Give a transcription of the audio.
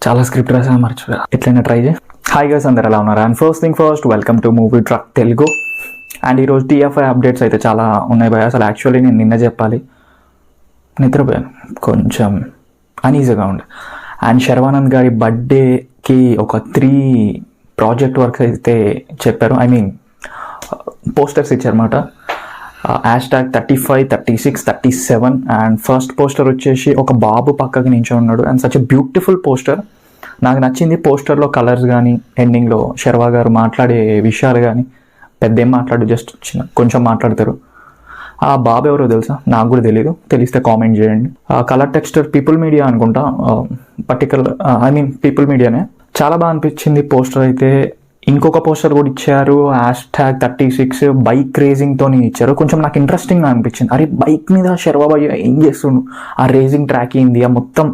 చాలా స్క్రిప్ట్ రాసా మర్చిపోయా, ఎట్లయినా ట్రై చేయి. హాయ్ గైస్, అందరు ఎలా ఉన్నారు? And first thing first, welcome to movie truck Telugu. And ఈరోజు TFI అప్డేట్స్ అయితే చాలా ఉన్నాయి భయ. అసలు యాక్చువల్లీ నేను నిన్న చెప్పాలి, నిద్రపోయాను, కొంచెం అనీజీగా ఉండే. అండ్ శర్వానంద్ గారి బర్త్డేకి ఒక 3 ప్రాజెక్ట్ వర్క్స్ అయితే చెప్పారు. ఐ మీన్ పోస్టర్స్ ఇచ్చారన్నమాట. #35, 36, 37. అండ్ ఫస్ట్ పోస్టర్ వచ్చేసి ఒక బాబు పక్కకి నించో ఉన్నాడు. And such a beautiful poster. నాకు నచ్చింది పోస్టర్లో కలర్స్ కానీ, ఎండింగ్లో శర్వా గారు మాట్లాడే విషయాలు కానీ. పెద్ద ఏం మాట్లాడు, జస్ట్ కొంచెం మాట్లాడతారు. ఆ బాబు ఎవరో తెలుసా? నాకు కూడా తెలియదు, తెలిస్తే కామెంట్ చేయండి. కలర్ టెక్స్చర్ పీపుల్ మీడియా అనుకుంటా, పీపుల్ మీడియానే. చాలా బాగా అనిపించింది పోస్టర్ అయితే. ఇంకొక పోస్టర్ కూడా ఇచ్చారు, #36 బైక్ రేసింగ్తో ఇచ్చారు. కొంచెం నాకు ఇంట్రెస్టింగ్గా అనిపించింది. అరే బైక్ మీద శర్వా భయ్య ఏం చేస్తుండు, ఆ రేసింగ్ ట్రాక్ ఏంది, ఆ మొత్తం